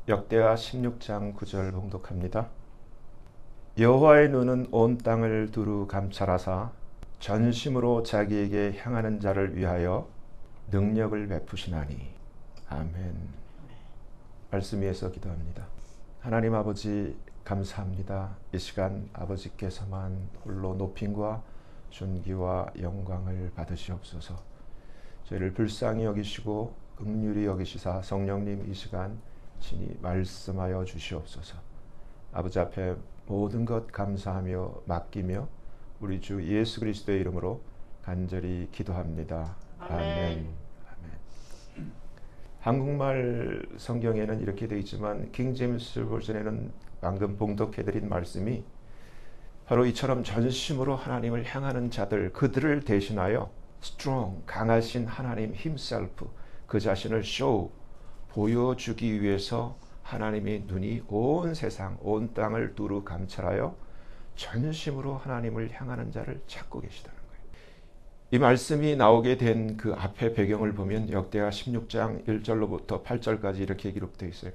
역대하 16장 9절 봉독합니다. 여호와의 눈은 온 땅을 두루 감찰하사 전심으로 자기에게 향하는 자를 위하여 능력을 베푸시나니. 아멘. 말씀 위에서 기도합니다. 하나님 아버지 감사합니다. 이 시간 아버지께서만 홀로 높임과 존귀와 영광을 받으시옵소서. 저희를 불쌍히 여기시고 긍휼히 여기시사 성령님 이 시간 친히 말씀하여 주시옵소서. 아버지 앞에 모든 것 감사하며 맡기며 우리 주 예수 그리스도의 이름으로 간절히 기도합니다. 아멘. 아멘. 한국말 성경에는 이렇게 되어 있지만 킹 제임스 버전에는 방금 봉독해드린 말씀이 바로 이처럼 전심으로 하나님을 향하는 자들, 그들을 대신하여 strong, 강하신 하나님 himself, 그 자신을 show, 보여주기 위해서 하나님의 눈이 온 세상, 온 땅을 두루 감찰하여 전심으로 하나님을 향하는 자를 찾고 계시다는 거예요. 이 말씀이 나오게 된 그 앞에 배경을 보면 역대하 16장 1절로부터 8절까지 이렇게 기록되어 있어요.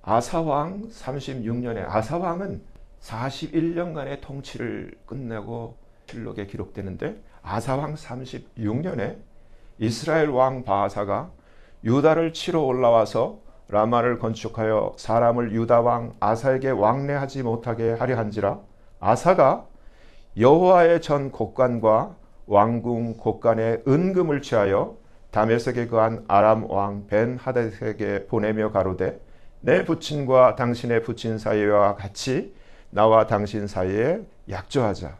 아사왕 36년에, 아사왕은 41년간의 통치를 끝내고 실록에 기록되는데, 아사왕 36년에 이스라엘 왕 바하사가 유다를 치러 올라와서 라마를 건축하여 사람을 유다 왕 아사에게 왕래하지 못하게 하려 한지라, 아사가 여호와의 전 곡관과 왕궁 곡관에 은금을 취하여 다메섹에 거한 아람 왕 벤 하닷에게 보내며 가로되, 내 부친과 당신의 부친 사이와 같이 나와 당신 사이에 약조하자.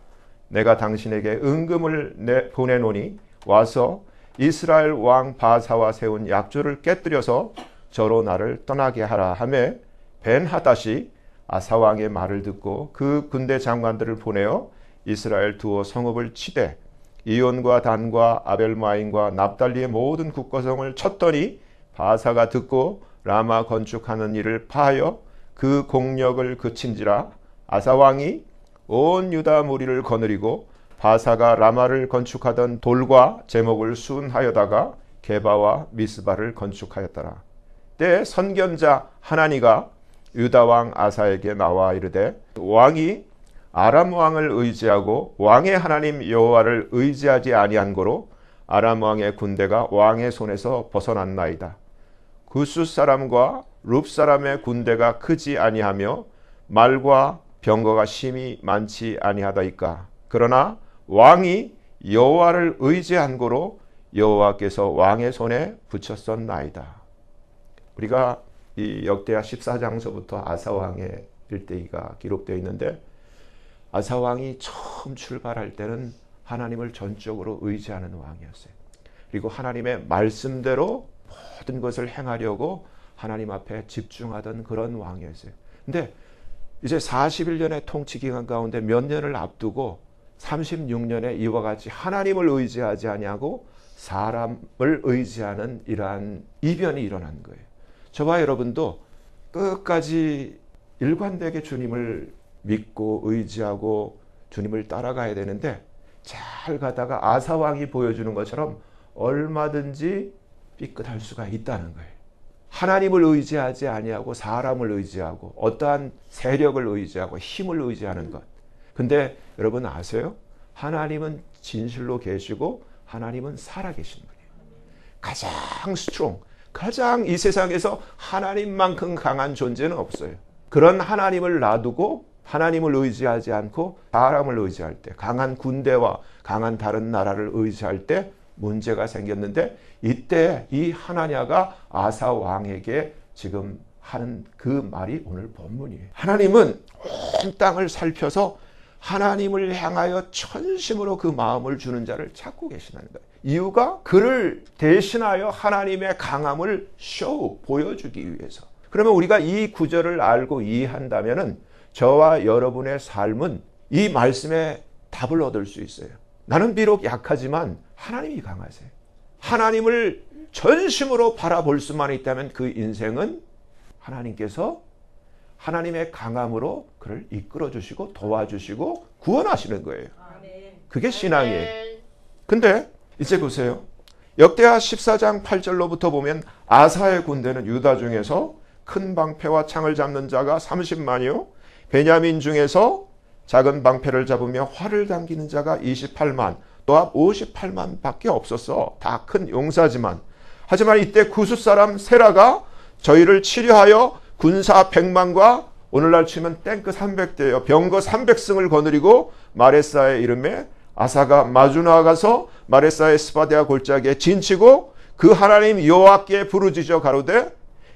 내가 당신에게 은금을 보내노니 와서 이스라엘 왕 바사와 세운 약조를 깨뜨려서 저로 나를 떠나게 하라 하매, 벤 하닷이 아사 왕의 말을 듣고 그 군대 장관들을 보내어 이스라엘 두어 성읍을 치되 이온과 단과 아벨마임과 납달리의 모든 국거성을 쳤더니, 바사가 듣고 라마 건축하는 일을 파하여 그 공력을 그친지라. 아사 왕이 온 유다 무리를 거느리고 바사가 라마를 건축하던 돌과 제목을 순하여다가 게바와 미스바를 건축하였더라. 때 선견자 하나니가 유다 왕 아사에게 나와 이르되, 왕이 아람 왕을 의지하고 왕의 하나님 여호와를 의지하지 아니한 고로 아람 왕의 군대가 왕의 손에서 벗어났나이다. 구스 사람과 룹 사람의 군대가 크지 아니하며 말과 병거가 심히 많지 아니하다이까. 그러나 왕이 여호와를 의지한 고로 여호와께서 왕의 손에 붙였었나이다. 우리가 이 역대하 14장서부터 아사왕의 일대기가 기록되어 있는데, 아사왕이 처음 출발할 때는 하나님을 전적으로 의지하는 왕이었어요. 그리고 하나님의 말씀대로 모든 것을 행하려고 하나님 앞에 집중하던 그런 왕이었어요. 근데 이제 41년의 통치 기간 가운데 몇 년을 앞두고 36년에 이와 같이 하나님을 의지하지 아니하고 사람을 의지하는 이러한 이변이 일어난 거예요. 저와 여러분도 끝까지 일관되게 주님을 믿고 의지하고 주님을 따라가야 되는데, 잘 가다가 아사왕이 보여주는 것처럼 얼마든지 삐끗할 수가 있다는 거예요. 하나님을 의지하지 아니하고 사람을 의지하고 어떠한 세력을 의지하고 힘을 의지하는 것. 근데 여러분 아세요? 하나님은 진실로 계시고 하나님은 살아계신 분이에요. 가장 스트롱, 가장 이 세상에서 하나님만큼 강한 존재는 없어요. 그런 하나님을 놔두고 하나님을 의지하지 않고 사람을 의지할 때, 강한 군대와 강한 다른 나라를 의지할 때 문제가 생겼는데, 이때 이 하나냐가 아사 왕에게 지금 하는 그 말이 오늘 본문이에요. 하나님은 온 땅을 살펴서 하나님을 향하여 전심으로 그 마음을 주는 자를 찾고 계시다는 거예요. 이유가 그를 대신하여 하나님의 강함을 보여주기 위해서. 그러면 우리가 이 구절을 알고 이해한다면 저와 여러분의 삶은 이 말씀에 답을 얻을 수 있어요. 나는 비록 약하지만 하나님이 강하세요. 하나님을 전심으로 바라볼 수만 있다면 그 인생은 하나님께서 하나님의 강함으로 그를 이끌어주시고 도와주시고 구원하시는 거예요. 그게 신앙이에요. 근데 이제 보세요. 역대하 14장 8절로부터 보면 아사의 군대는 유다 중에서 큰 방패와 창을 잡는 자가 30만이요 베냐민 중에서 작은 방패를 잡으며 활을 당기는 자가 28만 또 합 58만 밖에 없었어. 다 큰 용사지만. 하지만 이때 구스 사람 세라가 저희를 치료하여 군사 100만과 오늘날 치면 탱크 300대요 병거 300승을 거느리고 마레사의 이름에 아사가 마주 나가서 마레사의 스바데아 골짜기에 진치고 그 하나님 여호와께 부르짖어 가로되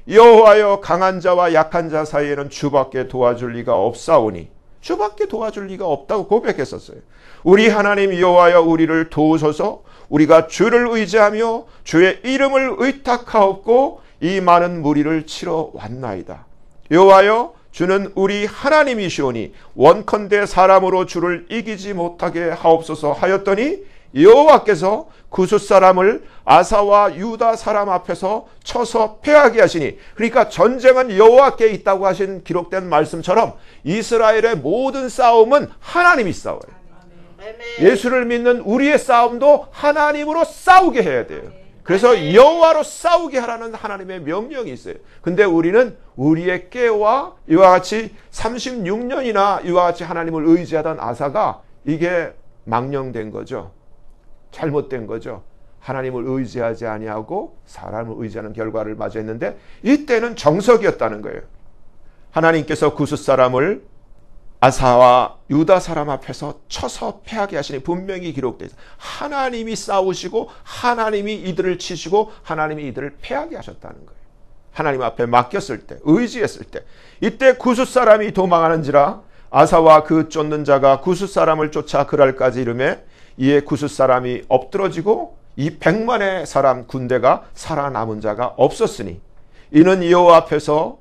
여호와여 강한 자와 약한 자 사이에는 주밖에 도와줄 리가 없사오니 주밖에 도와줄 리가 없다고 고백했었어요. 우리 하나님 여호와여 우리를 도우소서. 우리가 주를 의지하며 주의 이름을 의탁하옵고 이 많은 무리를 치러 왔나이다. 여호와여 주는 우리 하나님이시오니 원컨대 사람으로 주를 이기지 못하게 하옵소서 하였더니 여호와께서 구스 사람을 아사와 유다 사람 앞에서 쳐서 패하게 하시니 그러니까 전쟁은 여호와께 있다고 하신 기록된 말씀처럼 이스라엘의 모든 싸움은 하나님이 싸워요. 예수를 믿는 우리의 싸움도 하나님으로 싸우게 해야 돼요. 그래서 여호와로 싸우게 하라는 하나님의 명령이 있어요. 근데 우리는 우리의 깨와 이와 같이 36년이나 이와 같이 하나님을 의지하던 아사가 이게 망령된 거죠. 잘못된 거죠. 하나님을 의지하지 아니하고 사람을 의지하는 결과를 맞이했는데 이때는 정석이었다는 거예요. 하나님께서 구스 사람을 아사와 유다 사람 앞에서 쳐서 패하게 하시니 분명히 기록되어 있어요. 하나님이 싸우시고 하나님이 이들을 치시고 하나님이 이들을 패하게 하셨다는 거예요. 하나님 앞에 맡겼을 때, 의지했을 때. 이때 구스 사람이 도망하는지라 아사와 그 쫓는 자가 구스 사람을 쫓아 그랄까지 이르매 이에 구스 사람이 엎드러지고 이 100만의 사람 군대가 살아남은 자가 없었으니 이는 여호와 앞에서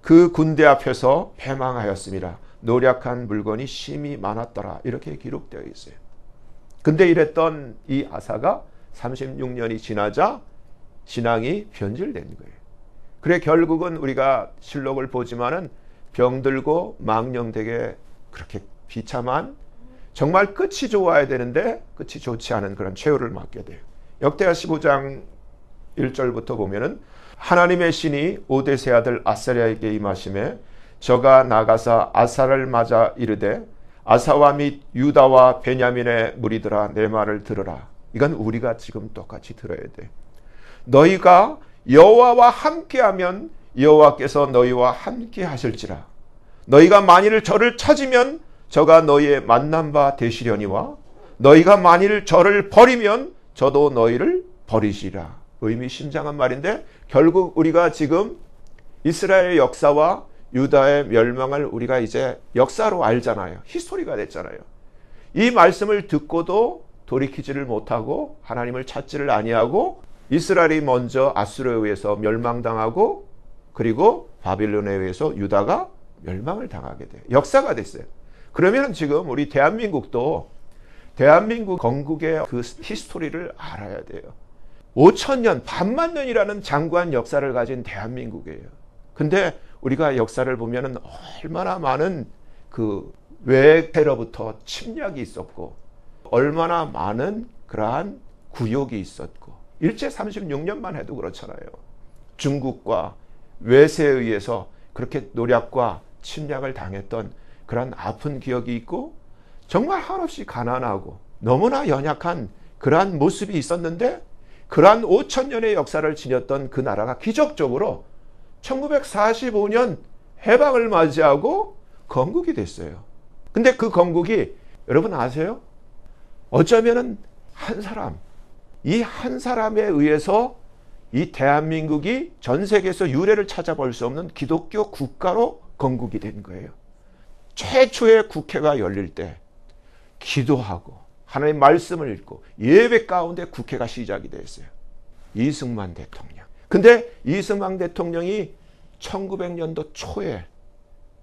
그 군대 앞에서 패망하였습니다. 노력한 물건이 심히 많았더라. 이렇게 기록되어 있어요. 근데 이랬던 이 아사가 36년이 지나자 신앙이 변질된 거예요. 그래 결국은 우리가 실록을 보지만은 병들고 망령되게 그렇게 비참한 정말 끝이 좋아야 되는데 끝이 좋지 않은 그런 최후를 맞게 돼요. 역대하 15장 1절부터 보면은 하나님의 신이 오데세 아들 아사랴에게 임하심에 저가 나가사 아사를 맞아 이르되 아사와 및 유다와 베냐민의 무리들아 내 말을 들으라. 이건 우리가 지금 똑같이 들어야 돼. 너희가 여호와와 함께하면 여호와께서 너희와 함께 하실지라. 너희가 만일 저를 찾으면 저가 너희의 만난 바 되시려니와 너희가 만일 저를 버리면 저도 너희를 버리시라. 의미심장한 말인데 결국 우리가 지금 이스라엘 역사와 유다의 멸망을 우리가 이제 역사로 알잖아요. 히스토리가 됐잖아요. 이 말씀을 듣고도 돌이키지를 못하고 하나님을 찾지를 아니하고 이스라엘이 먼저 아수르에 의해서 멸망당하고 그리고 바빌론에 의해서 유다가 멸망을 당하게 돼요. 역사가 됐어요. 그러면 지금 우리 대한민국도 대한민국 건국의 그 히스토리를 알아야 돼요. 5,000년, 반만년이라는 장구한 역사를 가진 대한민국이에요. 근데 우리가 역사를 보면은 얼마나 많은 그 외태로부터 침략이 있었고 얼마나 많은 그러한 굴욕이 있었고 일제 36년만 해도 그렇잖아요. 중국과 외세에 의해서 그렇게 노략과 침략을 당했던 그런 아픈 기억이 있고 정말 한없이 가난하고 너무나 연약한 그러한 모습이 있었는데 그러한 5,000년의 역사를 지녔던 그 나라가 기적적으로 1945년 해방을 맞이하고 건국이 됐어요. 근데 그 건국이 여러분 아세요? 어쩌면은 한 사람, 이 한 사람에 의해서 이 대한민국이 전 세계에서 유례를 찾아볼 수 없는 기독교 국가로 건국이 된 거예요. 최초의 국회가 열릴 때 기도하고 하나님의 말씀을 읽고 예배 가운데 국회가 시작이 됐어요. 이승만 대통령. 근데 이승만 대통령이 1900년도 초에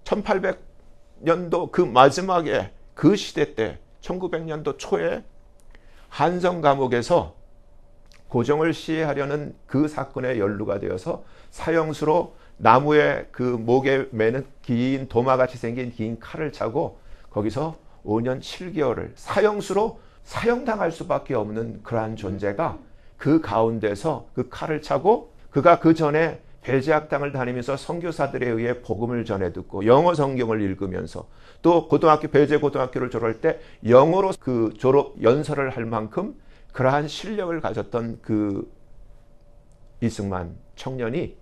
1800년도 그 마지막에 그 시대 때 1900년도 초에 한성 감옥에서 고정을 시해하려는 그 사건에 연루가 되어서 사형수로 나무에 그 목에 매는 긴 도마같이 생긴 긴 칼을 차고 거기서 5년 7개월을 사형수로 사형당할 수밖에 없는 그러한 존재가 그 가운데서 그 칼을 차고 그가 그 전에 배제학당을 다니면서 선교사들에 의해 복음을 전해 듣고 영어 성경을 읽으면서 또 배제 고등학교를 졸업할 때 영어로 그 졸업 연설을 할 만큼 그러한 실력을 가졌던 그 이승만 청년이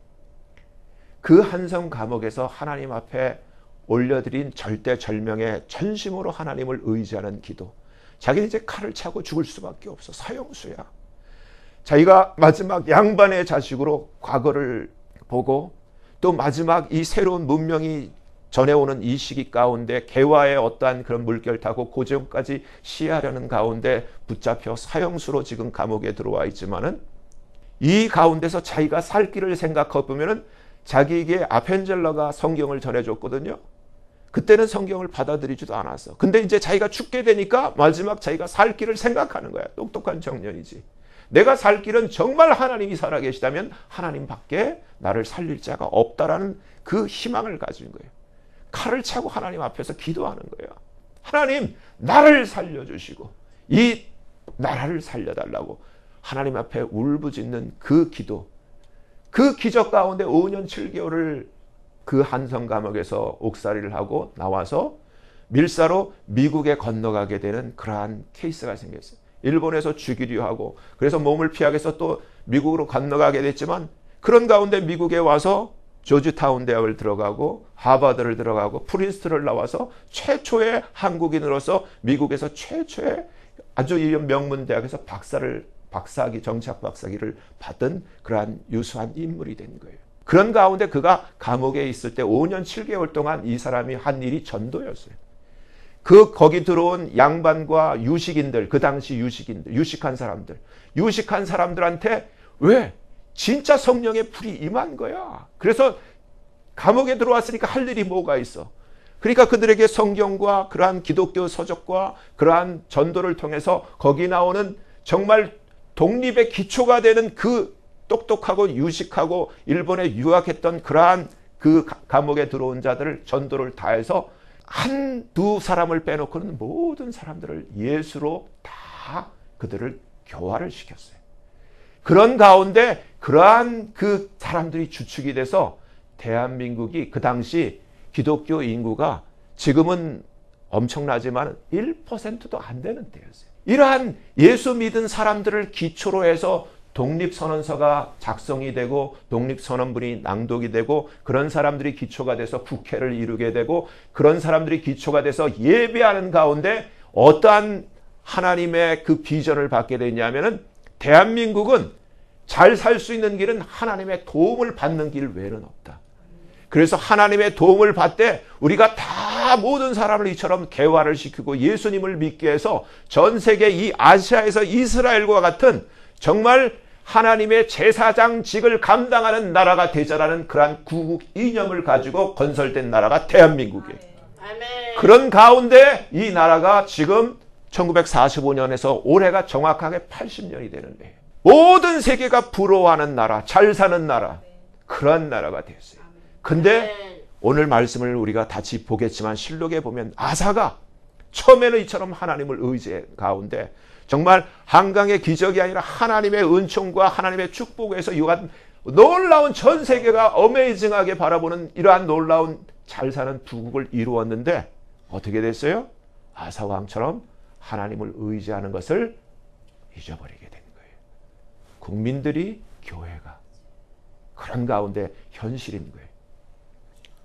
그 한성 감옥에서 하나님 앞에 올려드린 절대절명의 전심으로 하나님을 의지하는 기도. 자기는 이제 칼을 차고 죽을 수밖에 없어. 사형수야. 자기가 마지막 양반의 자식으로 과거를 보고 또 마지막 이 새로운 문명이 전해오는 이 시기 가운데 개화의 어떠한 그런 물결 타고 고정까지 시해하려는 가운데 붙잡혀 사형수로 지금 감옥에 들어와 있지만은 이 가운데서 자기가 살 길을 생각해 보면은 자기에게 아펜젤러가 성경을 전해줬거든요. 그때는 성경을 받아들이지도 않았어. 근데 이제 자기가 죽게 되니까 마지막 자기가 살 길을 생각하는 거야. 똑똑한 청년이지. 내가 살 길은 정말 하나님이 살아계시다면 하나님밖에 나를 살릴 자가 없다라는 그 희망을 가진 거예요. 칼을 차고 하나님 앞에서 기도하는 거예요. 하나님, 나를 살려주시고 이 나라를 살려달라고 하나님 앞에 울부짖는 그 기도, 그 기적 가운데 5년 7개월을 그 한성 감옥에서 옥살이를 하고 나와서 밀사로 미국에 건너가게 되는 그러한 케이스가 생겼어요. 일본에서 죽이려 하고 그래서 몸을 피하기 위해서 또 미국으로 건너가게 됐지만 그런 가운데 미국에 와서 조지타운 대학을 들어가고 하버드를 들어가고 프린스턴을 나와서 최초의 한국인으로서 미국에서 최초의 아주 명문 대학에서 박사학위 정치학 박사학위를 받은 그러한 유수한 인물이 된 거예요. 그런 가운데 그가 감옥에 있을 때 5년 7개월 동안 이 사람이 한 일이 전도였어요. 거기 들어온 양반과 유식인들, 그 당시 유식한 사람들한테 왜? 진짜 성령의 불이 임한 거야. 그래서 감옥에 들어왔으니까 할 일이 뭐가 있어. 그러니까 그들에게 성경과 그러한 기독교 서적과 그러한 전도를 통해서 거기 나오는 정말 독립의 기초가 되는 그 똑똑하고 유식하고 일본에 유학했던 그러한 그 감옥에 들어온 자들을 전도를 다해서 한두 사람을 빼놓고는 모든 사람들을 예수로 다 그들을 교화를 시켰어요. 그런 가운데 그러한 그 사람들이 주축이 돼서 대한민국이 그 당시 기독교 인구가 지금은 엄청나지만 1%도 안 되는 때였어요. 이러한 예수 믿은 사람들을 기초로 해서 독립선언서가 작성이 되고 독립선언문이 낭독이 되고 그런 사람들이 기초가 돼서 국회를 이루게 되고 그런 사람들이 기초가 돼서 예배하는 가운데 어떠한 하나님의 그 비전을 받게 되냐면은 대한민국은 잘 살 수 있는 길은 하나님의 도움을 받는 길 외에는 없다. 그래서 하나님의 도움을 받되 우리가 다 모든 사람을 이처럼 개화를 시키고 예수님을 믿게 해서 전 세계 이 아시아에서 이스라엘과 같은 정말 하나님의 제사장직을 감당하는 나라가 되자라는 그러한 구국 이념을 가지고 건설된 나라가 대한민국이에요. 그런 가운데 이 나라가 지금 1945년에서 올해가 정확하게 80년이 되는 거예요. 모든 세계가 부러워하는 나라, 잘 사는 나라, 그런 나라가 됐어요. 근데 오늘 말씀을 우리가 다시 보겠지만 실록에 보면 아사가 처음에는 이처럼 하나님을 의지한 가운데 정말 한강의 기적이 아니라 하나님의 은총과 하나님의 축복에서 유한 놀라운 전 세계가 어메이징하게 바라보는 이러한 놀라운 잘 사는 부국을 이루었는데 어떻게 됐어요? 아사 왕처럼 하나님을 의지하는 것을 잊어버리게 된 거예요. 국민들이 교회가 그런 가운데 현실인 거예요.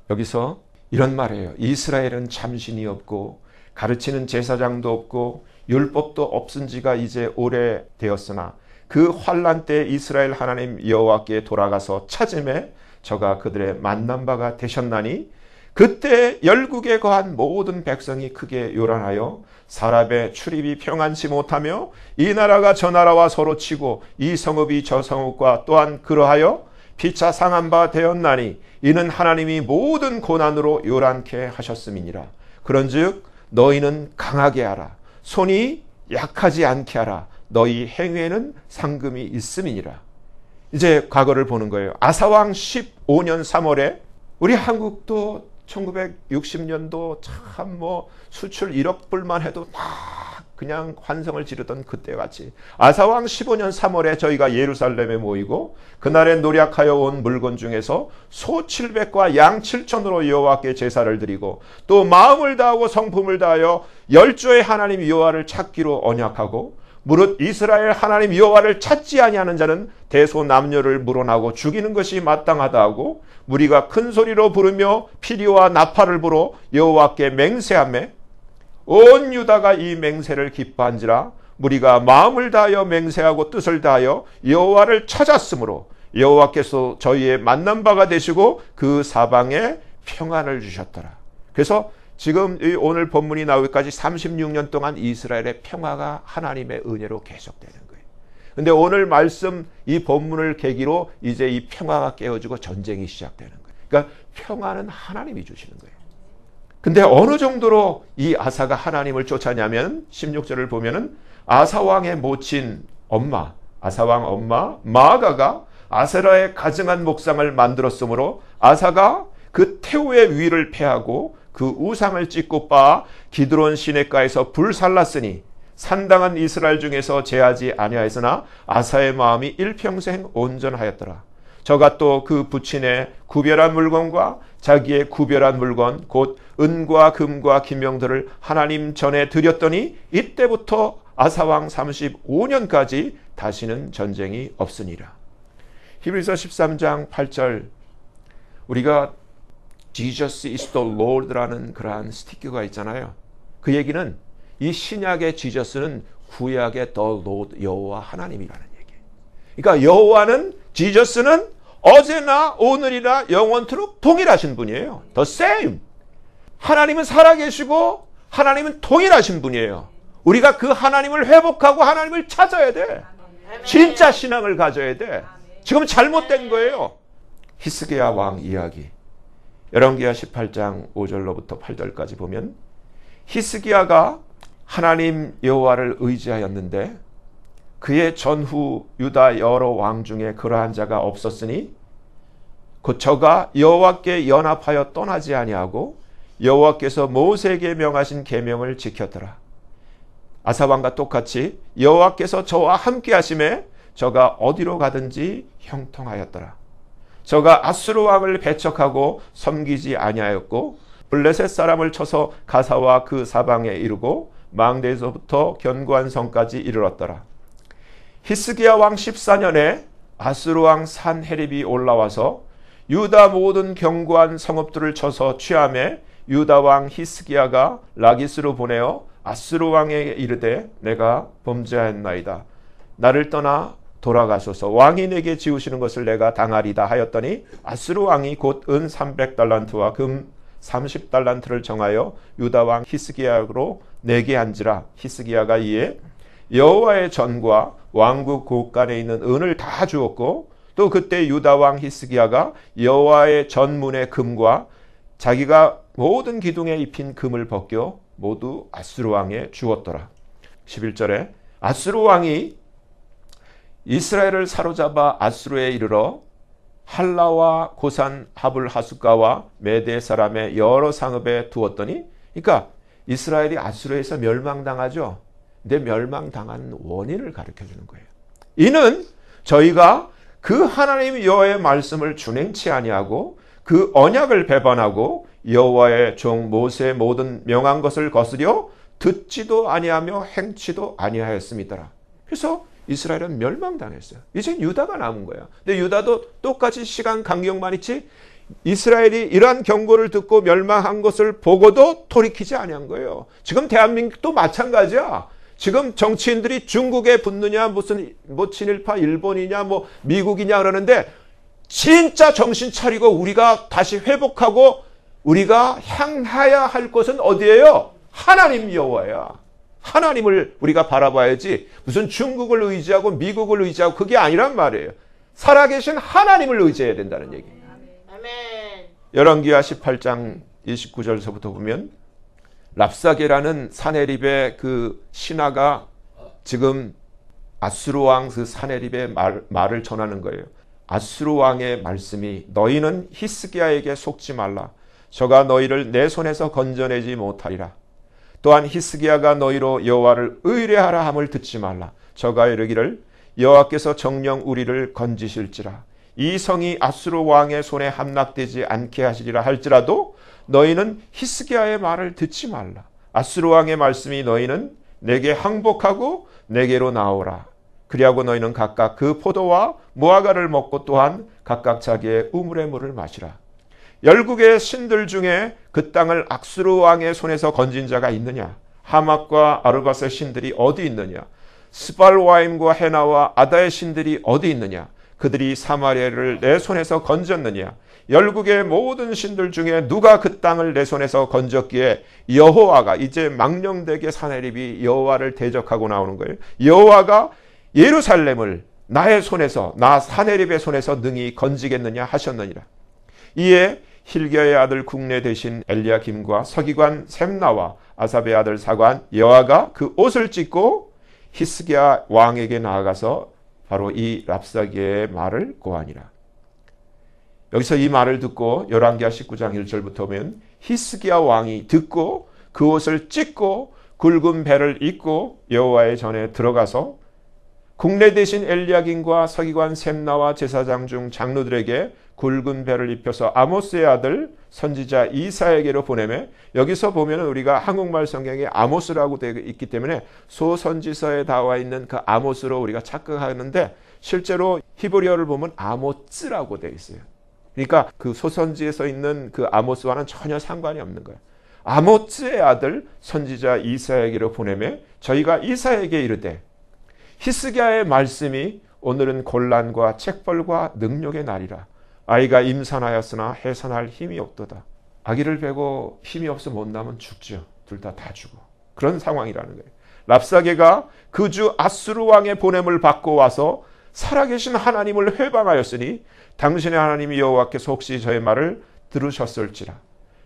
여기서 이런 말이에요. 이스라엘은 참신이 없고 가르치는 제사장도 없고 율법도 없은 지가 이제 오래되었으나 그 환난 때 이스라엘 하나님 여호와께 돌아가서 찾음에 저가 그들의 만난 바가 되셨나니 그때 열국에 거한 모든 백성이 크게 요란하여 사람의 출입이 평안치 못하며 이 나라가 저 나라와 서로 치고 이 성읍이 저 성읍과 또한 그러하여 피차 상한 바 되었나니 이는 하나님이 모든 고난으로 요란케 하셨음이니라. 그런즉 너희는 강하게 하라. 손이 약하지 않게 하라. 너희 행위에는 상금이 있음이니라. 이제 과거를 보는 거예요. 아사왕 15년 3월에 우리 한국도 1960년도 참 수출 1억 불만 해도 막 그냥 환성을 지르던 그때같이 아사왕 15년 3월에 저희가 예루살렘에 모이고 그날에 노력하여 온 물건 중에서 소 700과 양 7천으로 여호와께 제사를 드리고 또 마음을 다하고 성품을 다하여 열조의 하나님 여호와를 찾기로 언약하고 무릇 이스라엘 하나님 여호와를 찾지 아니하는 자는 대소남녀를 물어나고 죽이는 것이 마땅하다 하고 무리가 큰 소리로 부르며 피리와 나팔을 불어 여호와께 맹세하며 온 유다가 이 맹세를 기뻐한지라 무리가 마음을 다하여 맹세하고 뜻을 다하여 여호와를 찾았으므로 여호와께서 저희의 만난 바가 되시고 그 사방에 평안을 주셨더라. 그래서 지금 오늘 본문이 나오기까지 36년 동안 이스라엘의 평화가 하나님의 은혜로 계속되는 거예요. 근데 오늘 말씀 이 본문을 계기로 이제 이 평화가 깨어지고 전쟁이 시작되는 거예요. 그러니까 평화는 하나님이 주시는 거예요. 근데 어느 정도로 이 아사가 하나님을 쫓았냐면 16절을 보면은 아사왕의 모친 엄마, 아사왕 엄마 마아가가 아세라의 가증한 목상을 만들었으므로 아사가 그 태우의 위를 패하고 그 우상을 찍고 빻아 기드론 시냇가에서 불살랐으니 산당한 이스라엘 중에서 제하지 아니하였으나 아사의 마음이 일평생 온전하였더라. 저가 또 그 부친의 구별한 물건과 자기의 구별한 물건 곧 은과 금과 기명들을 하나님 전에 드렸더니 이때부터 아사왕 35년까지 다시는 전쟁이 없으니라. 히브리서 13장 8절 우리가 Jesus is the Lord라는 그러한 스티커가 있잖아요. 그 얘기는 이 신약의 지저스는 구약의 the Lord 여호와 하나님이라는 얘기예요. 그러니까 여호와는 지저스는 어제나 오늘이나 영원토록 동일하신 분이에요. The same. 하나님은 살아계시고 하나님은 동일하신 분이에요. 우리가 그 하나님을 회복하고 하나님을 찾아야 돼. 진짜 신앙을 가져야 돼. 지금 잘못된 거예요. 히스기야 왕 이야기. 열왕기하 18장 5절로부터 8절까지 보면 히스기야가 하나님 여호와를 의지하였는데 그의 전후 유다 여러 왕 중에 그러한 자가 없었으니 곧 저가 여호와께 연합하여 떠나지 아니하고 여호와께서 모세에게 명하신 계명을 지켰더라. 아사왕과 똑같이 여호와께서 저와 함께 하심에 저가 어디로 가든지 형통하였더라. 저가 아수르 왕을 배척하고 섬기지 아니하였고 블레셋 사람을 쳐서 가사와 그 사방에 이르고 망대에서부터 견고한 성까지 이르렀더라. 히스기야 왕 14년에 아수르 왕 산헤립이 올라와서 유다 모든 견고한 성읍들을 쳐서 취함에 유다 왕 히스기야가 라기스로 보내어 아수르 왕에게 이르되 내가 범죄하였나이다. 나를 떠나 돌아가소서. 왕이 내게 지우시는 것을 내가 당하리다 하였더니 아수르 왕이 곧 은 300달란트와 금 30달란트를 정하여 유다 왕 히스기야로 내게 한지라. 히스기야가 이에 여호와의 전과 왕국 곳간에 있는 은을 다 주었고 또 그때 유다 왕 히스기야가 여호와의 전문의 금과 자기가 모든 기둥에 입힌 금을 벗겨 모두 아수르 왕에 주었더라. 11절에 아수르 왕이 이스라엘을 사로잡아 아수르에 이르러 할라와 고산 하불 하숫가와 메대 사람의 여러 상읍에 두었더니 그러니까 이스라엘이 아수르에서 멸망당하죠. 근데 멸망당한 원인을 가르쳐 주는 거예요. 이는 저희가 그 하나님 여호와의 말씀을 준행치 아니하고 그 언약을 배반하고 여호와의 종 모세의 모든 명한 것을 거스려 듣지도 아니하며 행치도 아니하였음이더라. 그래서 이스라엘은 멸망당했어요. 이제 유다가 남은 거야. 근데 유다도 똑같이 시간 간격만 있지 이스라엘이 이러한 경고를 듣고 멸망한 것을 보고도 돌이키지 아니한 거예요. 지금 대한민국도 마찬가지야. 지금 정치인들이 중국에 붙느냐 무슨 뭐 친일파 일본이냐 뭐 미국이냐 그러는데 진짜 정신 차리고 우리가 다시 회복하고 우리가 향해야 할 곳은 어디예요? 하나님 여호와야. 하나님을 우리가 바라봐야지 무슨 중국을 의지하고 미국을 의지하고 그게 아니란 말이에요. 살아계신 하나님을 의지해야 된다는 얘기예요. 열왕기하 18장 29절서부터 보면 랍사게라는 산헤립의 그 신하가 지금 아수르 왕 그 산헤립의 말을 전하는 거예요. 아수르 왕의 말씀이 너희는 히스기야에게 속지 말라. 저가 너희를 내 손에서 건져내지 못하리라. 또한 히스기야가 너희로 여호와를 의뢰하라 함을 듣지 말라. 저가 이르기를 여호와께서 정녕 우리를 건지실지라 이 성이 아수르 왕의 손에 함락되지 않게 하시리라 할지라도 너희는 히스기야의 말을 듣지 말라. 아수르 왕의 말씀이 너희는 내게 항복하고 내게로 나오라. 그리하고 너희는 각각 그 포도와 무화과를 먹고 또한 각각 자기의 우물의 물을 마시라. 열국의 신들 중에 그 땅을 아수르 왕의 손에서 건진 자가 있느냐? 하맛과 아르밧의 신들이 어디 있느냐? 스발와임과 헤나와 아다의 신들이 어디 있느냐? 그들이 사마리아를 내 손에서 건졌느냐? 열국의 모든 신들 중에 누가 그 땅을 내 손에서 건졌기에 여호와가 이제 망령되게 사내립이 여호와를 대적하고 나오는 거예요. 여호와가 예루살렘을 나의 손에서 나 사내립의 손에서 능히 건지겠느냐 하셨느니라. 이에 힐기야의 아들 국내 대신 엘리야김과 서기관 셈나와 아삽의 아들 사관 여아가 그 옷을 찢고 히스기야 왕에게 나아가서 바로 이 랍사게의 말을 고하니라. 여기서 이 말을 듣고 열왕기하 19장 1절부터 보면 히스기야 왕이 듣고 그 옷을 찢고 굵은 배를 입고 여호와의 전에 들어가서 국내 대신 엘리야김과 서기관 셈나와 제사장 중 장로들에게 굵은 배를 입혀서 아모스의 아들 선지자 이사야에게로 보내매, 여기서 보면 우리가 한국말 성경에 아모스라고 되어 있기 때문에 소선지서에 나와 있는 그 아모스로 우리가 착각하는데 실제로 히브리어를 보면 아모츠라고 되어 있어요. 그러니까 그 소선지에 서 있는 그 아모스와는 전혀 상관이 없는 거예요. 아모츠의 아들 선지자 이사야에게로 보내매 저희가 이사야에게 이르되 히스기야의 말씀이 오늘은 곤란과 책벌과 능력의 날이라. 아이가 임산하였으나 해산할 힘이 없도다. 아기를 베고 힘이 없어 못 나면 죽죠. 둘 다 죽어. 그런 상황이라는 거예요. 랍사게가 그 주 아수르 왕의 보냄을 받고 와서 살아계신 하나님을 회방하였으니 당신의 하나님 여호와께서 혹시 저의 말을 들으셨을지라.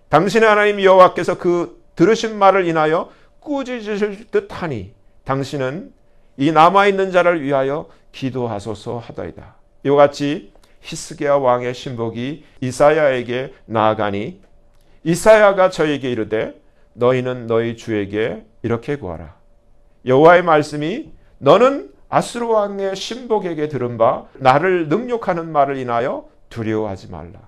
당신의 하나님 여호와께서 그 들으신 말을 인하여 꾸짖으실 듯하니 당신은 이 남아있는 자를 위하여 기도하소서 하더이다. 이와 같이 히스기야 왕의 신복이 이사야에게 나아가니 이사야가 저에게 이르되 너희는 너희 주에게 이렇게 구하라. 여호와의 말씀이 너는 아수르 왕의 신복에게 들은 바 나를 능욕하는 말을 인하여 두려워하지 말라.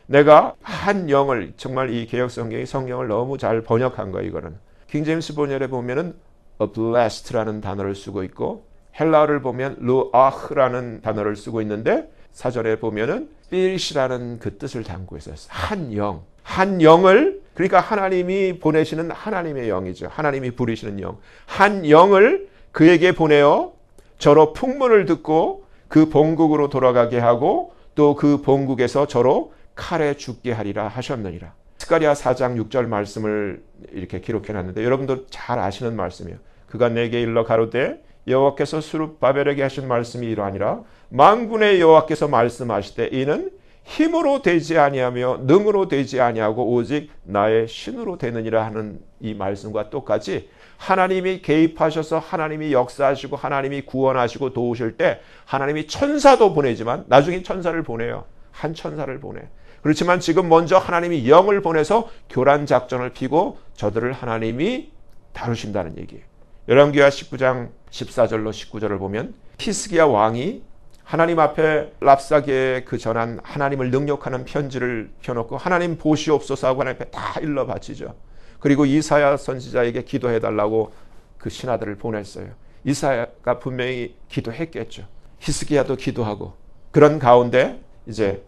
내가 한 영을, 정말 이 개역성경이 성경을 너무 잘 번역한 거예요. 이거는 킹제임스 번역에 보면은 a blessed라는 단어를 쓰고 있고 헬라어를 보면 루아흐라는 단어를 쓰고 있는데 사전에 보면은 spirit이라는 그 뜻을 담고 있어요. 한 영, 한 영을, 그러니까 하나님이 보내시는 하나님의 영이죠. 하나님이 부리시는 영, 한 영을 그에게 보내어 저로 풍문을 듣고 그 본국으로 돌아가게 하고 또 그 본국에서 저로 칼에 죽게 하리라 하셨느니라. 스가랴 4장 6절 말씀을 이렇게 기록해놨는데 여러분도 잘 아시는 말씀이에요. 그가 내게 일러 가로되 여호와께서 스룹바벨에게 하신 말씀이 이러하니라. 만군의 여호와께서 말씀하시되 이는 힘으로 되지 아니하며 능으로 되지 아니하고 오직 나의 신으로 되느니라 하는 이 말씀과 똑같이 하나님이 개입하셔서 하나님이 역사하시고 하나님이 구원하시고 도우실 때 하나님이 천사도 보내지만 나중에 천사를 보내요. 한 천사를 보내. 그렇지만 지금 먼저 하나님이 영을 보내서 교란 작전을 피고 저들을 하나님이 다루신다는 얘기예요. 열왕기하 19장 14절로 19절을 보면 히스기야 왕이 하나님 앞에 랍사게에 그 전한 하나님을 능욕하는 편지를 펴놓고 하나님 보시옵소서 하고 하나님 앞에 다 일러 바치죠. 그리고 이사야 선지자에게 기도해달라고 그 신하들을 보냈어요. 이사야가 분명히 기도했겠죠. 히스기야도 기도하고 그런 가운데 이제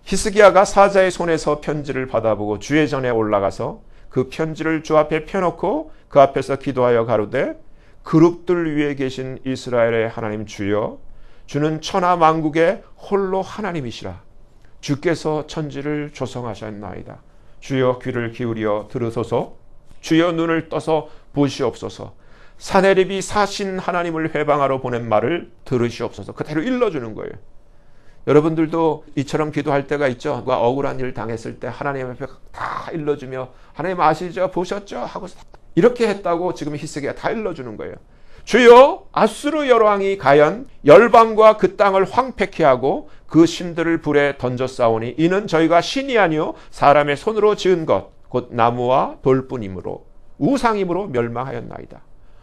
히스기야가 사자의 손에서 편지를 받아보고 주의 전에 올라가서 그 편지를 주 앞에 펴놓고 그 앞에서 기도하여 가로되 그룹들 위에 계신 이스라엘의 하나님 주여 주는 천하 만국의 홀로 하나님이시라. 주께서 천지를 조성하셨나이다. 주여 귀를 기울여 들으소서. 주여 눈을 떠서 보시옵소서. 사내립이 사신 하나님을 회방하러 보낸 말을 들으시옵소서. 그대로 일러주는 거예요. 여러분들도 이처럼 기도할 때가 있죠. 누가 억울한 일 당했을 때 하나님 앞에 다 일러주며 하나님 아시죠? 보셨죠? 하고 이렇게 했다고 지금 히스기야 다 일러주는 거예요. 주여 아수르 여왕이 가연 열방과 그 땅을 황폐케 하고 그 신들을 불에 던져 싸우니 이는 저희가 신이 아니요 사람의 손으로 지은 것 곧 나무와 돌뿐이므로 우상임으로 멸망하였나이다.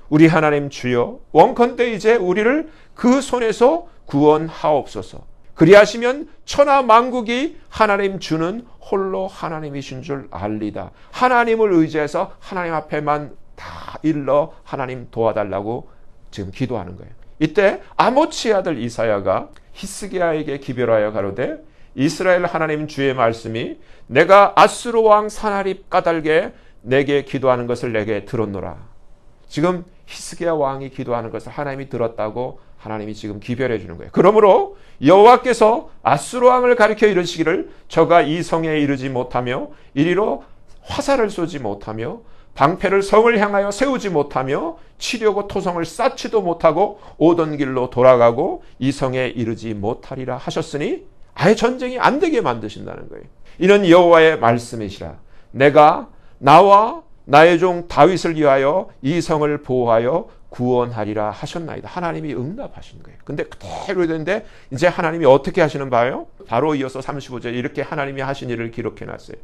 우리 하나님 주여, 원컨대 이제 우리를 그 손에서 구원하옵소서. 그리하시면 천하 만국이 하나님 주는 홀로 하나님이신 줄 알리다. 하나님을 의지해서 하나님 앞에만 다 일러 하나님 도와달라고 지금 기도하는 거예요. 이때 아모츠의 아들 이사야가 히스기야에게 기별하여 가로되 이스라엘 하나님 주의 말씀이 내가 아수르 왕 사나립 까닭에 내게 기도하는 것을 내게 들었노라. 지금 히스기야 왕이 기도하는 것을 하나님이 들었다고 하나님이 지금 기별해 주는 거예요. 그러므로 여호와께서 아수르 왕을 가리켜 이르시기를 저가 이 성에 이르지 못하며 이리로 화살을 쏘지 못하며 방패를 성을 향하여 세우지 못하며 치려고 토성을 쌓지도 못하고 오던 길로 돌아가고 이 성에 이르지 못하리라 하셨으니 아예 전쟁이 안 되게 만드신다는 거예요. 이는 여호와의 말씀이시라. 내가 나와 나의 종 다윗을 위하여 이 성을 보호하여 구원하리라 하셨나이다. 하나님이 응답하신 거예요. 근데 그대로 되는데 이제 하나님이 어떻게 하시는 바요? 바로 이어서 35절 이렇게 하나님이 하신 일을 기록해 놨어요.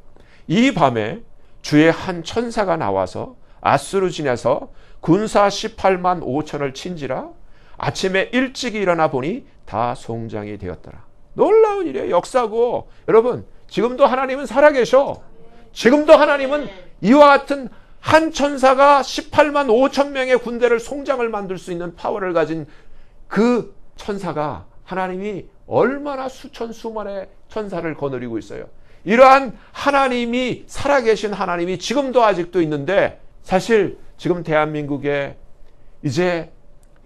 이 밤에 주의 한 천사가 나와서 아수르 진에서 군사 18만 5천을 친지라 아침에 일찍 일어나 보니 다 송장이 되었더라. 놀라운 일이에요. 역사고. 여러분 지금도 하나님은 살아계셔. 지금도 하나님은 이와 같은 한 천사가 18만 5천 명의 군대를 송장을 만들 수 있는 파워를 가진 그 천사가 하나님이 얼마나 수천 수만의 천사를 거느리고 있어요. 이러한 하나님이 살아계신 하나님이 지금도 아직도 있는데 사실 지금 대한민국에 이제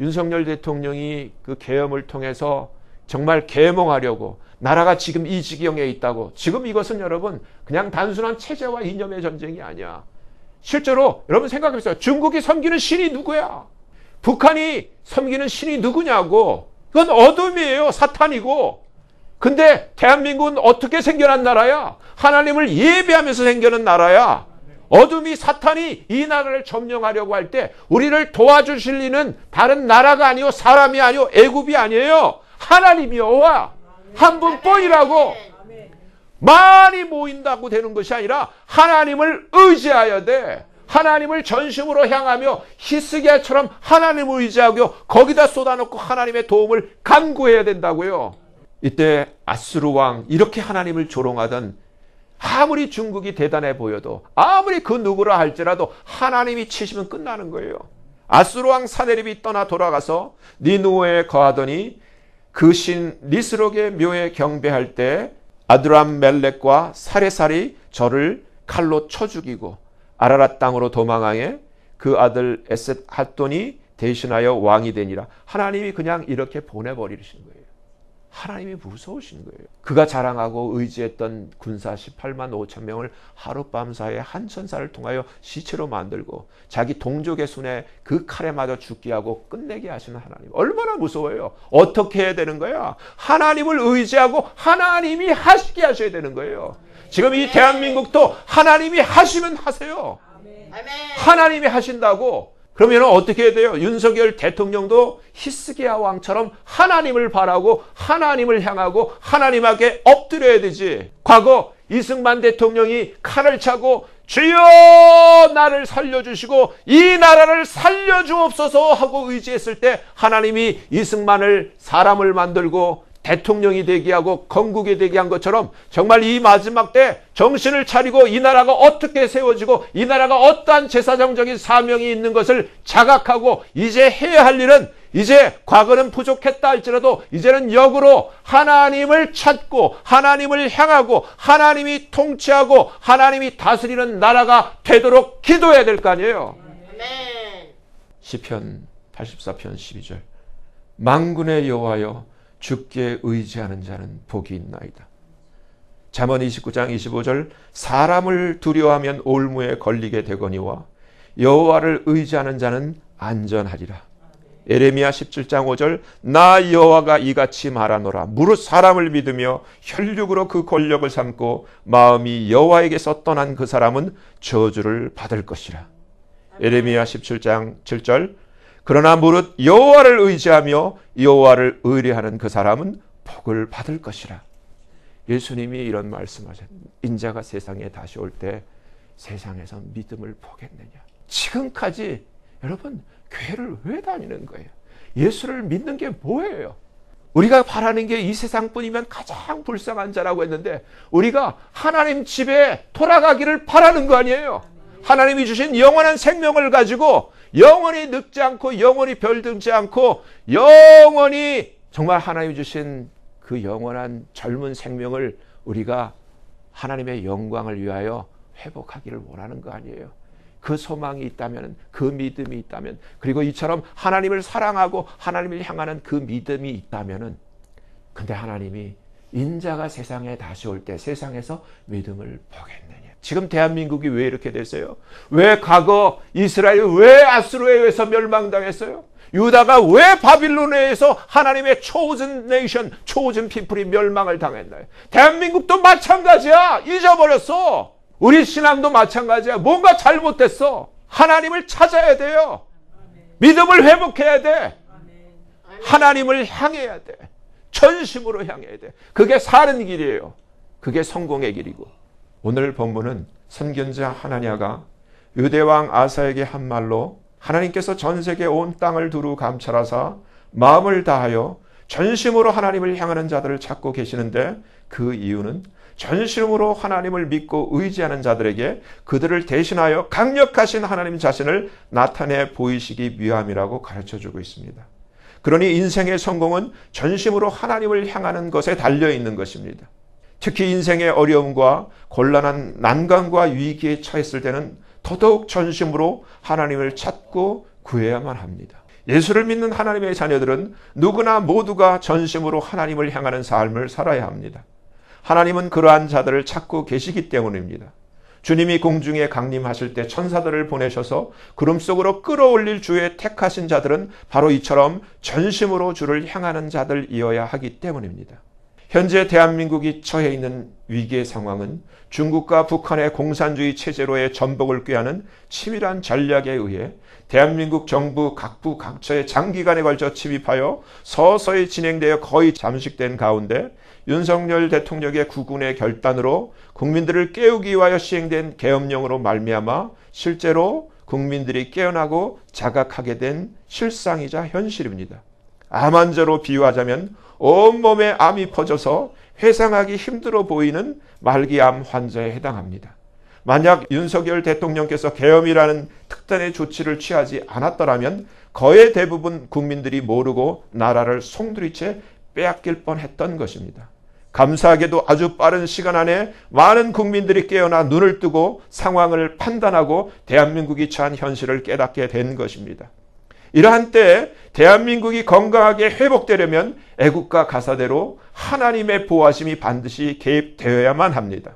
윤석열 대통령이 그 계엄을 통해서 정말 계몽하려고 나라가 지금 이 지경에 있다고 지금 이것은 여러분 그냥 단순한 체제와 이념의 전쟁이 아니야. 실제로 여러분 생각해보세요. 중국이 섬기는 신이 누구야? 북한이 섬기는 신이 누구냐고. 그건 어둠이에요. 사탄이고. 근데 대한민국은 어떻게 생겨난 나라야? 하나님을 예배하면서 생겨난 나라야. 어둠이 사탄이 이 나라를 점령하려고 할 때 우리를 도와주실 리는 다른 나라가 아니요 사람이 아니요 애굽이 아니에요. 하나님이 여호와 한 분뿐이라고. 많이 모인다고 되는 것이 아니라 하나님을 의지해야 돼. 하나님을 전심으로 향하며 히스기야처럼 하나님을 의지하고 거기다 쏟아놓고 하나님의 도움을 간구해야 된다고요. 이때 아수르 왕 이렇게 하나님을 조롱하던 아무리 중국이 대단해 보여도 아무리 그 누구라 할지라도 하나님이 치시면 끝나는 거예요. 아수르 왕 사네립이 떠나 돌아가서 니느웨에 거하더니 그 신 니스록의 묘에 경배할 때 아드람 멜렉과 사레살이 저를 칼로 쳐 죽이고 아라랏 땅으로 도망하에 그 아들 에셋 핫돈이 대신하여 왕이 되니라. 하나님이 그냥 이렇게 보내버리시는 거예요. 하나님이 무서우신 거예요. 그가 자랑하고 의지했던 군사 18만 5천 명을 하룻밤 사이에 한 천사를 통하여 시체로 만들고 자기 동족의 손에 그 칼에 맞아 죽게 하고 끝내게 하시는 하나님. 얼마나 무서워요. 어떻게 해야 되는 거야? 하나님을 의지하고 하나님이 하시게 하셔야 되는 거예요. 지금 이 대한민국도 하나님이 하시면 하세요. 하나님이 하신다고. 그러면 어떻게 해야 돼요? 윤석열 대통령도 히스기야 왕처럼 하나님을 바라고 하나님을 향하고 하나님에게 엎드려야 되지. 과거 이승만 대통령이 칼을 차고 주여 나를 살려주시고 이 나라를 살려주옵소서 하고 의지했을 때 하나님이 이승만을 사람을 만들고 대통령이 되게 하고 건국이 되게 한 것처럼 정말 이 마지막 때 정신을 차리고 이 나라가 어떻게 세워지고 이 나라가 어떠한 제사장적인 사명이 있는 것을 자각하고 이제 해야 할 일은 이제 과거는 부족했다 할지라도 이제는 역으로 하나님을 찾고 하나님을 향하고 하나님이 통치하고 하나님이 다스리는 나라가 되도록 기도해야 될 거 아니에요. 시편 84편 12절 만군의 여호와여 주께 의지하는 자는 복이 있나이다. 잠언 29장 25절 사람을 두려워하면 올무에 걸리게 되거니와 여호와를 의지하는 자는 안전하리라. 에레미야 17장 5절 나 여호와가 이같이 말하노라. 무릇 사람을 믿으며 혈육으로 그 권력을 삼고 마음이 여호와에게서 떠난 그 사람은 저주를 받을 것이라. 에레미야 17장 7절 그러나 무릇 여호와를 의지하며 여호와를 의뢰하는 그 사람은 복을 받을 것이라. 예수님이 이런 말씀하셨습니다. 인자가 세상에 다시 올 때 세상에서 믿음을 보겠느냐. 지금까지 여러분 교회를 왜 다니는 거예요? 예수를 믿는 게 뭐예요? 우리가 바라는 게 이 세상뿐이면 가장 불쌍한 자라고 했는데 우리가 하나님 집에 돌아가기를 바라는 거 아니에요? 하나님이 주신 영원한 생명을 가지고 영원히 늙지 않고 영원히 별들지 않고 영원히 정말 하나님이 주신 그 영원한 젊은 생명을 우리가 하나님의 영광을 위하여 회복하기를 원하는 거 아니에요? 그 소망이 있다면, 그 믿음이 있다면, 그리고 이처럼 하나님을 사랑하고 하나님을 향하는 그 믿음이 있다면, 근데 하나님이 인자가 세상에 다시 올 때 세상에서 믿음을 보겠느냐. 지금 대한민국이 왜 이렇게 됐어요? 왜 과거 이스라엘 왜 아수르에 의해서 멸망당했어요? 유다가 왜 바빌론에 의해서 하나님의 chosen nation, chosen people이 멸망을 당했나요? 대한민국도 마찬가지야. 잊어버렸어. 우리 신앙도 마찬가지야. 뭔가 잘못됐어. 하나님을 찾아야 돼요. 믿음을 회복해야 돼. 하나님을 향해야 돼. 전심으로 향해야 돼. 그게 사는 길이에요. 그게 성공의 길이고. 오늘 본문은 선견자 하나냐가 유대왕 아사에게 한 말로 하나님께서 전 세계 온 땅을 두루 감찰하사 마음을 다하여 전심으로 하나님을 향하는 자들을 찾고 계시는데 그 이유는 전심으로 하나님을 믿고 의지하는 자들에게 그들을 대신하여 강력하신 하나님 자신을 나타내 보이시기 위함이라고 가르쳐주고 있습니다. 그러니 인생의 성공은 전심으로 하나님을 향하는 것에 달려있는 것입니다. 특히 인생의 어려움과 곤란한 난관과 위기에 처했을 때는 더더욱 전심으로 하나님을 찾고 구해야만 합니다. 예수를 믿는 하나님의 자녀들은 누구나 모두가 전심으로 하나님을 향하는 삶을 살아야 합니다. 하나님은 그러한 자들을 찾고 계시기 때문입니다. 주님이 공중에 강림하실 때 천사들을 보내셔서 구름 속으로 끌어올릴 주의 택하신 자들은 바로 이처럼 전심으로 주를 향하는 자들이어야 하기 때문입니다. 현재 대한민국이 처해 있는 위기의 상황은 중국과 북한의 공산주의 체제로의 전복을 꾀하는 치밀한 전략에 의해 대한민국 정부 각부 각처에 장기간에 걸쳐 침입하여 서서히 진행되어 거의 잠식된 가운데 윤석열 대통령의 국군의 결단으로 국민들을 깨우기 위하여 시행된 계엄령으로 말미암아 실제로 국민들이 깨어나고 자각하게 된 실상이자 현실입니다. 암 환자로 비유하자면 온몸에 암이 퍼져서 회상하기 힘들어 보이는 말기암 환자에 해당합니다. 만약 윤석열 대통령께서 계엄이라는 특단의 조치를 취하지 않았더라면 거의 대부분 국민들이 모르고 나라를 송두리째 빼앗길 뻔했던 것입니다. 감사하게도 아주 빠른 시간 안에 많은 국민들이 깨어나 눈을 뜨고 상황을 판단하고 대한민국이 처한 현실을 깨닫게 된 것입니다. 이러한 때에 대한민국이 건강하게 회복되려면 애국가 가사대로 하나님의 보호하심이 반드시 개입되어야만 합니다.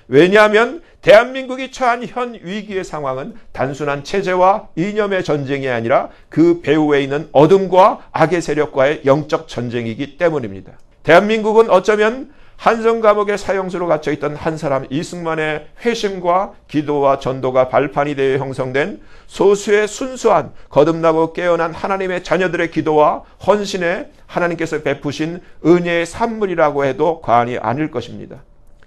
왜냐하면 대한민국이 처한 현 위기의 상황은 단순한 체제와 이념의 전쟁이 아니라 그 배후에 있는 어둠과 악의 세력과의 영적 전쟁이기 때문입니다. 대한민국은 어쩌면 한성 감옥의 사형수로 갇혀있던 한 사람 이승만의 회심과 기도와 전도가 발판이 되어 형성된 소수의 순수한 거듭나고 깨어난 하나님의 자녀들의 기도와 헌신에 하나님께서 베푸신 은혜의 산물이라고 해도 과언이 아닐 것입니다.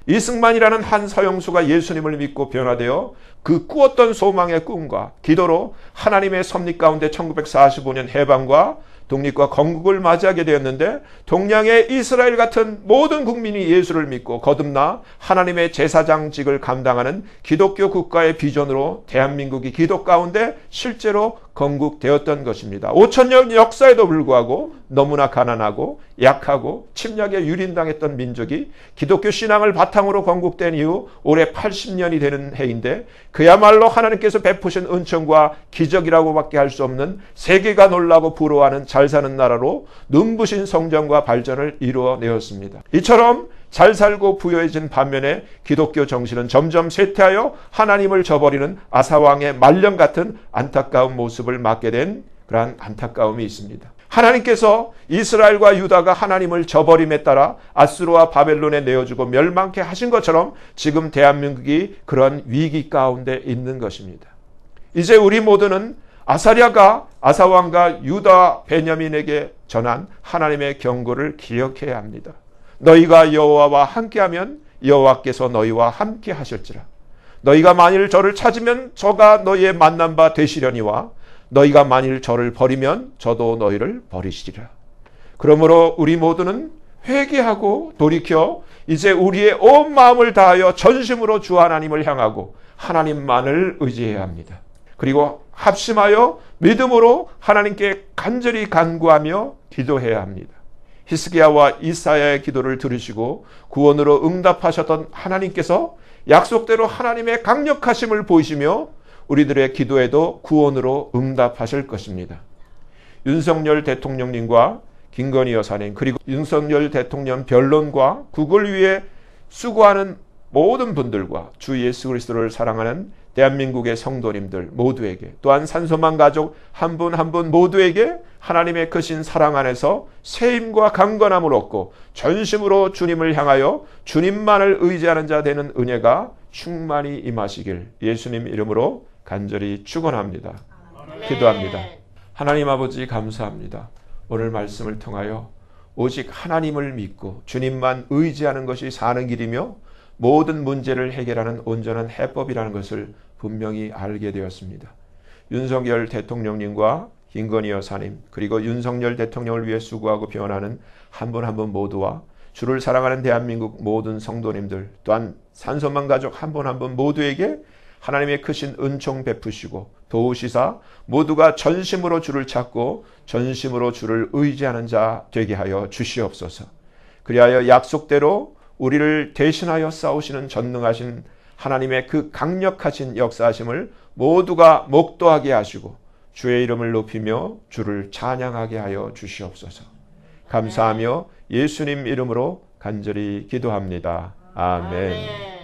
이승만이라는 한 사형수가 예수님을 믿고 변화되어 그 꾸었던 소망의 꿈과 기도로 하나님의 섭리 가운데 1945년 해방과 독립과 건국을 맞이하게 되었는데 동양의 이스라엘 같은 모든 국민이 예수를 믿고 거듭나 하나님의 제사장직을 감당하는 기독교 국가의 비전으로 대한민국이 기도 가운데 실제로 건국되었던 것입니다. 5,000년 역사에도 불구하고 너무나 가난하고 약하고 침략에 유린당했던 민족이 기독교 신앙을 바탕으로 건국된 이후 올해 80년이 되는 해인데 그야말로 하나님께서 베푸신 은총과 기적이라고밖에 할 수 없는 세계가 놀라고 부러워하는 잘 사는 나라로 눈부신 성장과 발전을 이루어내었습니다. 이처럼 잘 살고 부유해진 반면에 기독교 정신은 점점 쇠퇴하여 하나님을 저버리는 아사왕의 말년 같은 안타까운 모습을 맞게 된 그러한 안타까움이 있습니다. 하나님께서 이스라엘과 유다가 하나님을 저버림에 따라 아수르와 바벨론에 내어주고 멸망케 하신 것처럼 지금 대한민국이 그런 위기 가운데 있는 것입니다. 이제 우리 모두는 아사랴가 아사왕과 유다 베냐민에게 전한 하나님의 경고를 기억해야 합니다. 너희가 여호와와 함께하면 여호와께서 너희와 함께 하실지라. 너희가 만일 저를 찾으면 저가 너희의 만난 바 되시려니와 너희가 만일 저를 버리면 저도 너희를 버리시리라. 그러므로 우리 모두는 회개하고 돌이켜 이제 우리의 온 마음을 다하여 전심으로 주 하나님을 향하고 하나님만을 의지해야 합니다. 그리고 합심하여 믿음으로 하나님께 간절히 간구하며 기도해야 합니다. 히스기야와 이사야의 기도를 들으시고 구원으로 응답하셨던 하나님께서 약속대로 하나님의 강력하심을 보이시며 우리들의 기도에도 구원으로 응답하실 것입니다. 윤석열 대통령님과 김건희 여사님, 그리고 윤석열 대통령 변론과 그걸 위해 수고하는 모든 분들과 주 예수 그리스도를 사랑하는 대한민국의 성도님들 모두에게, 또한 산소만 가족 한 분 한 분 모두에게 하나님의 크신 사랑 안에서 세임과 강건함을 얻고 전심으로 주님을 향하여 주님만을 의지하는 자 되는 은혜가 충만히 임하시길 예수님 이름으로 간절히 축원합니다. 기도합니다. 하나님 아버지 감사합니다. 오늘 말씀을 통하여 오직 하나님을 믿고 주님만 의지하는 것이 사는 길이며 모든 문제를 해결하는 온전한 해법이라는 것을 분명히 알게 되었습니다. 윤석열 대통령님과 김건희 여사님, 그리고 윤석열 대통령을 위해 수고하고 변하는 한 분 한 분 모두와 주를 사랑하는 대한민국 모든 성도님들, 또한 산소만 가족 한 분 한 분 모두에게 하나님의 크신 은총 베푸시고 도우시사 모두가 전심으로 주를 찾고 전심으로 주를 의지하는 자 되게 하여 주시옵소서. 그리하여 약속대로 우리를 대신하여 싸우시는 전능하신 하나님의 그 강력하신 역사하심을 모두가 목도하게 하시고 주의 이름을 높이며 주를 찬양하게 하여 주시옵소서. 감사하며 예수님 이름으로 간절히 기도합니다. 아멘.